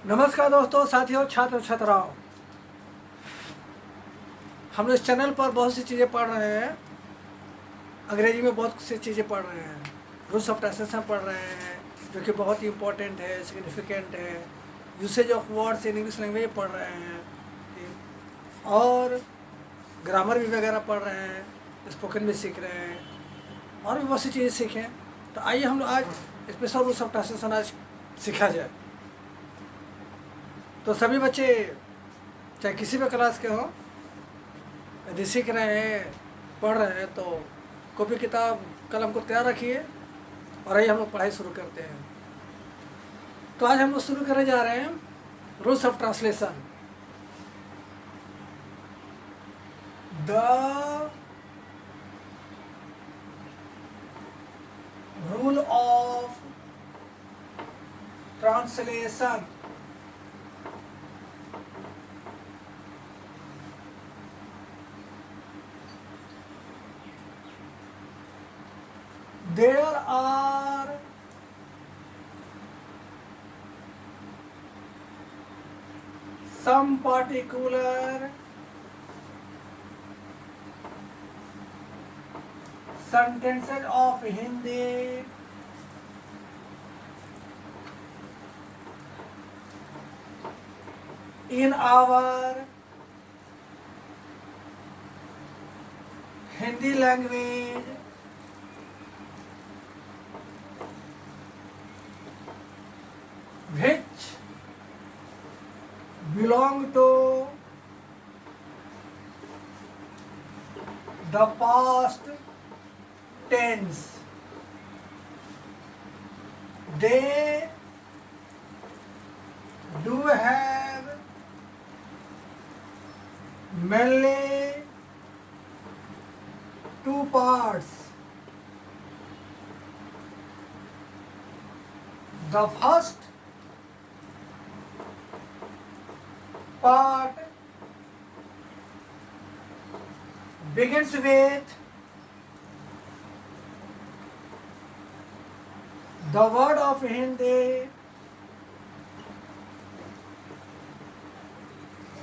नमस्कार दोस्तों, साथियों, छात्र छात्राओं। हम लोग इस चैनल पर बहुत सी चीज़ें पढ़ रहे हैं। अंग्रेजी में बहुत सी चीज़ें पढ़ रहे हैं। रूल्स ऑफ ट्रांसलेशन पढ़ रहे हैं, जो कि बहुत ही इम्पोर्टेंट है, सिग्निफिकेंट है। Usage of words in English language पढ़ रहे हैं, ठीक। और ग्रामर भी वगैरह पढ़ रहे हैं, स्पोकन भी सीख रहे हैं, और भी बहुत सी चीज़ें सीखें। तो आइए हम लोग आज स्पेशल रूल्स ऑफ ट्रांसलेशन आज सीखा जाए। तो सभी बच्चे, चाहे किसी भी क्लास के हों, यदि सीख रहे हैं, पढ़ रहे हैं, तो कॉपी किताब कलम को तैयार रखिए और आइए हम लोग पढ़ाई शुरू करते हैं। तो आज हम लोग शुरू करने जा रहे हैं rules of translation. The rule of translation. There are some particular sentences of Hindi in our Hindi language which belong to the past tense. They do have mainly two parts. The first part begins with the word of Hindi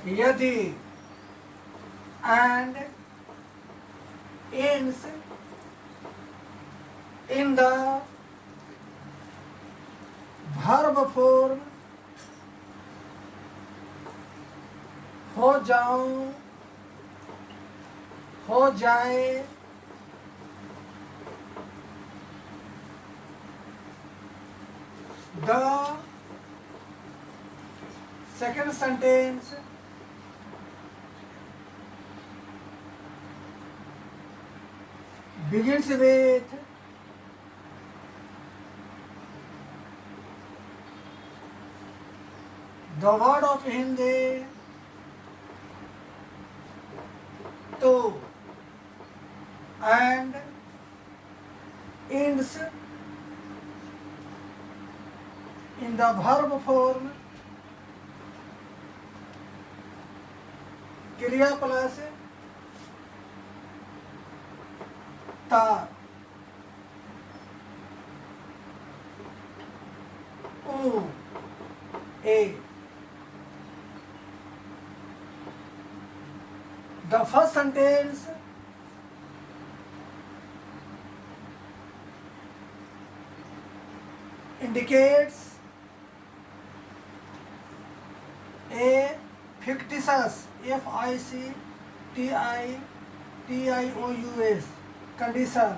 yadi and ends in the verb form हो जाऊं, हो जाए, the second sentence begins with the word of Hindi to and ends in the verb form क्रिया plus ता। ऊ ए। The first sentence indicates a fictitious fictitious condition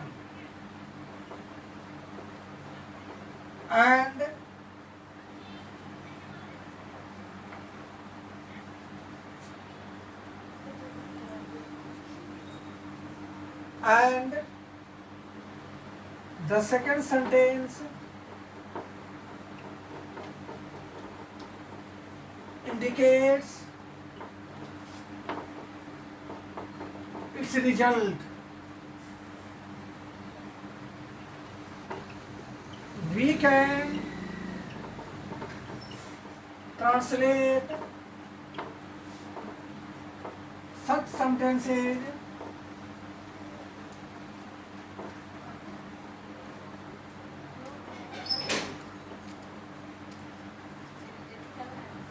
and the second sentence indicates its result. We can translate such sentences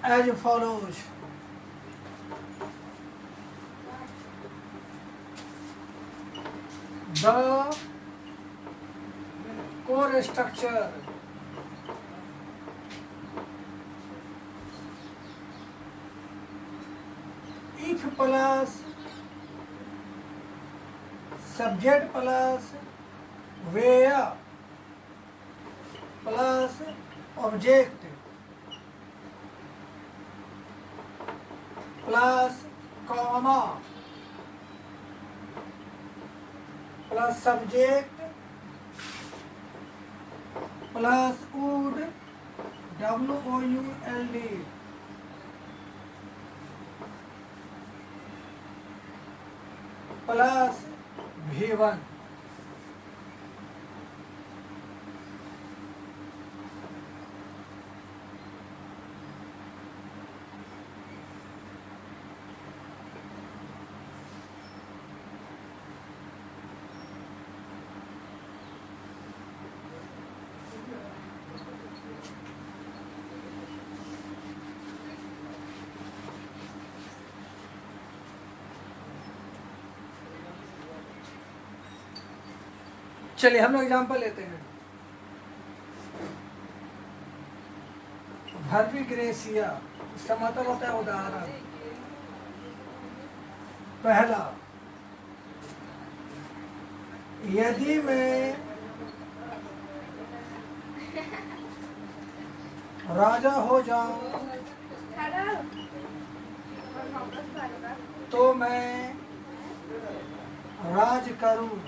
as follows. The core structure if plus subject plus where plus object plus comma plus subject plus would would plus v1. चलिए हम लोग example लेते हैं। भर्विग्रेसिया, इसका मतलब होता है उदाहरण। पहला, यदि मैं राजा हो जाऊं तो मैं राज करूं।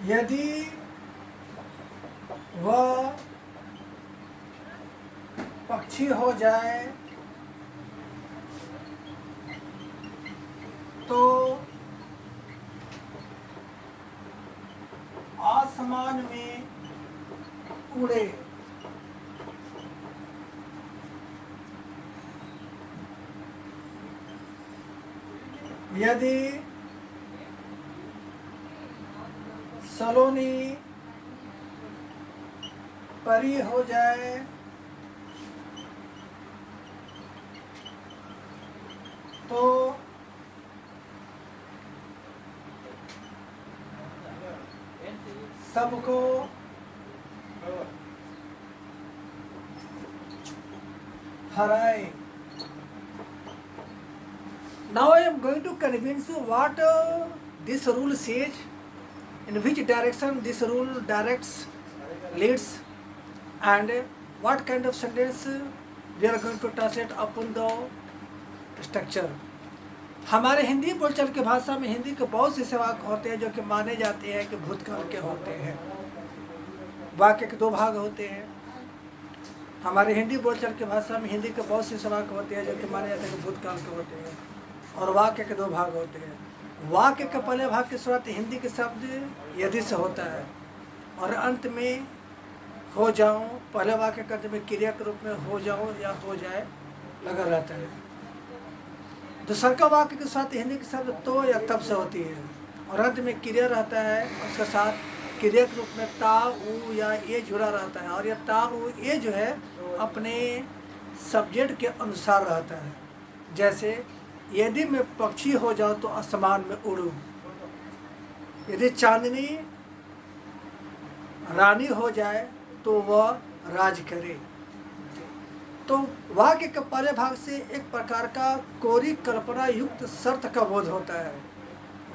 यदि वह पक्षी हो जाए तो आसमान में उड़े। यदि सलोनी परी हो जाए तो सबको हराए। Now I am going to convince you what this rule says, in which direction this rule directs, leads, and what kind of sentence we are going to translate upon the structure. हमारे हिंदी बोलचाल की भाषा में हिंदी के बहुत से वाक्य होते हैं जो कि माने जाते हैं कि भूतकाल के होते हैं। वाक्य के दो भाग होते हैं। हमारे हिंदी बोलचाल की भाषा में हिंदी के बहुत से वाक्य होते हैं जो कि माने जाते हैं कि भूतकाल के होते हैं, और वाक्य के दो भाग होते हैं। वाक्य के पहले भाग की शुरुआत हिंदी के शब्द यदि से होता है और अंत में हो जाऊं। पहले वाक्य के अंत में क्रिया के रूप में हो जाऊं या हो जाए लगा रहता है। दूसरा का वाक्य के साथ हिंदी के शब्द तो या तब से होती है और अंत में क्रिया रहता है। उसके साथ क्रिया के रूप में ता उ या ये जुड़ा रहता है, और यह ता उ ये जो है अपने सब्जेक्ट के अनुसार रहता है। जैसे यदि मैं पक्षी हो जाऊं तो आसमान में उड़ूं। यदि चांदनी रानी हो जाए तो वह राज करे। तो वाक्य के पहले भाग से एक प्रकार का कोरी कल्पना युक्त शर्त का बोध होता है।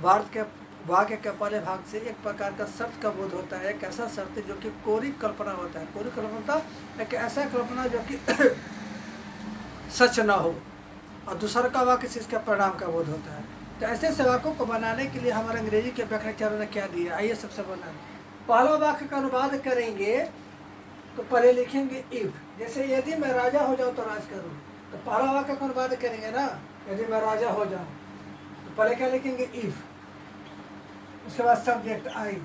वाक्य के पहले भाग से एक प्रकार का शर्त का बोध होता है। एक ऐसा शर्त जो कि कोरी कल्पना होता है। कोरी कल्पना एक ऐसा कल्पना जो कि सच ना हो, और दूसरा का वाक्य से इसका परिणाम का बोध होता है। तो ऐसे वाक्यों को बनाने के लिए हमारे अंग्रेजी के व्याख्याचार्यों ने क्या दिया, आइए सबसे पहला वाक्य का अनुवाद करेंगे तो पहले लिखेंगे इफ। जैसे यदि मैं राजा हो जाऊं तो राज करूं, तो पहला वाक्य का अनुवाद करेंगे ना, यदि मैं राजा हो जाऊं तो पहले क्या लिखेंगे इफ। उसके बाद सब्जेक्ट आई।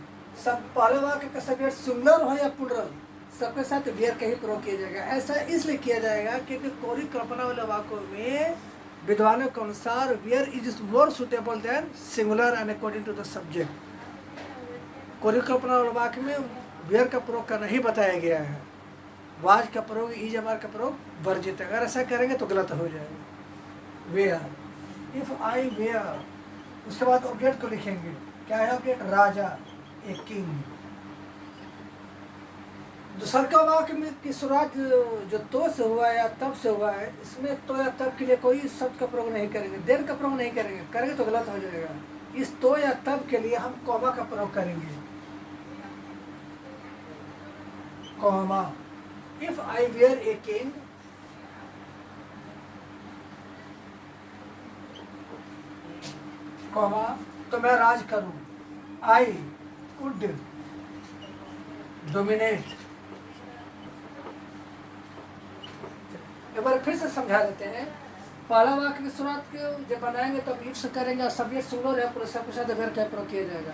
सब पहले वाक्य का सब्जेक्ट सिंगुलर हो या प्लुरल सबके साथ वेयर का ही प्रयोग किया जाएगा। ऐसा इसलिए किया जाएगा क्योंकि कोरी कल्पना वाले वाक्यों में विद्वानों के अनुसार were is more suitable than singular and according to the subject. परिकल्पना वाक्य में वेयर का प्रयोग करना ही बताया गया है। वाज का प्रयोग, इज अमार का प्रयोग वर्जित है। अगर ऐसा करेंगे तो गलत हो जाएगा। वेयर, इफ आई वेयर, उसके बाद ऑब्जेक्ट को लिखेंगे। क्या है ऑब्जेक्ट? Raja, a king. दूसर का वाक्य में की शुरुआत जो तो से हुआ है या तब से हुआ है, इसमें तो या तब के लिए कोई शब्द का प्रयोग नहीं करेंगे, देर का प्रयोग नहीं करेंगे। करेंगे तो गलत हो जाएगा। इस तो या तब के लिए हम कॉमा का प्रयोग करेंगे। Comma, if I were a king, comma, तो मैं राज करूं। I would dominate. एक बार फिर से समझा देते हैं। पहला वाक्य की शुरुआत जब बनाएंगे तो इफ से करेंगे और सब्जेक्ट सिंगुलर है, पूरे सब के साथ वेयर का प्रयोग किया जाएगा।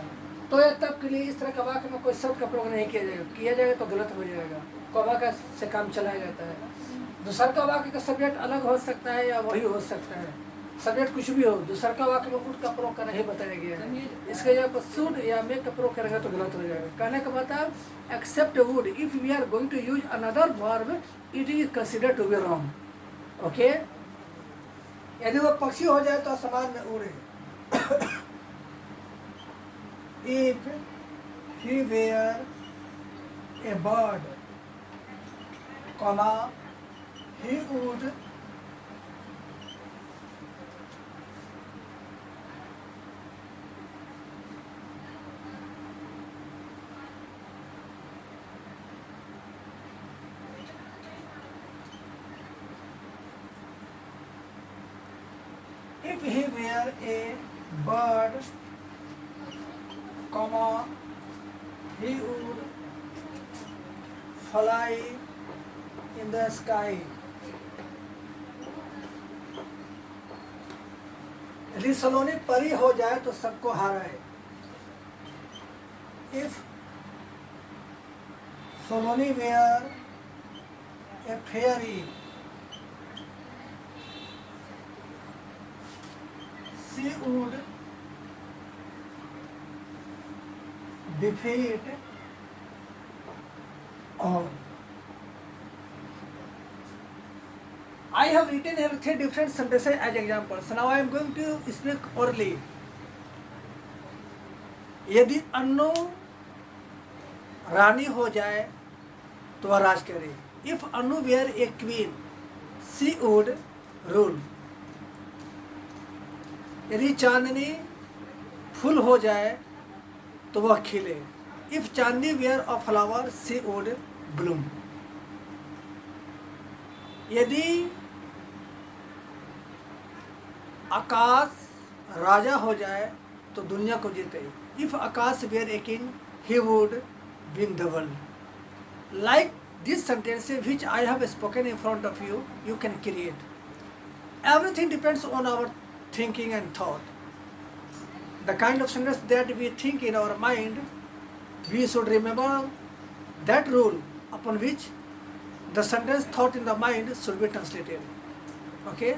तो या तब के लिए इस तरह का वाक्य में कोई शब्द का प्रयोग नहीं किया जाएगा तो गलत हो जाएगा। कॉमा का से काम चलाया जाता है। दूसर का वाक्य का सब्जेक्ट अलग हो सकता है या वही हो सकता है, सब्जेक्ट कुछ भी हो। दूसर का वाक्य में वुड का प्रयोग करना ही बताया गया है। इसके जगह पर शुड या मेक का प्रयोग करेंगे तो गलत हो जाएगा। कहने का मतलब except would, if we are going to use another verb it is considered to be wrong. Okay, यदि वो पक्षी हो जाए तो आसमान में उड़े। If he were a bird, comma, he would if he were a bird, comma, he would fly in the sky. यदि सलोनी परी हो जाए तो सबको हराए। If Saloni were a fairy, she would defeat all. I have written here 3 different sentences as examples. Now I am going to speak orally. यदि अन्नो रानी हो जाए तो वह राज करे। If Anu were a queen, she would rule. यदि चांदनी फूल हो जाए तो वह खिले। If Chandni were a flower, she would bloom. यदि आकाश राजा हो जाए तो दुनिया को जीते। If Akash were a king, he would win the world. Like this sentences which I have spoken in front of you, you can create. Everything depends on our thinking and thought. The kind of sentence that we think in our mind, we should remember that rule upon which the sentence thought in the mind should be translated. Okay.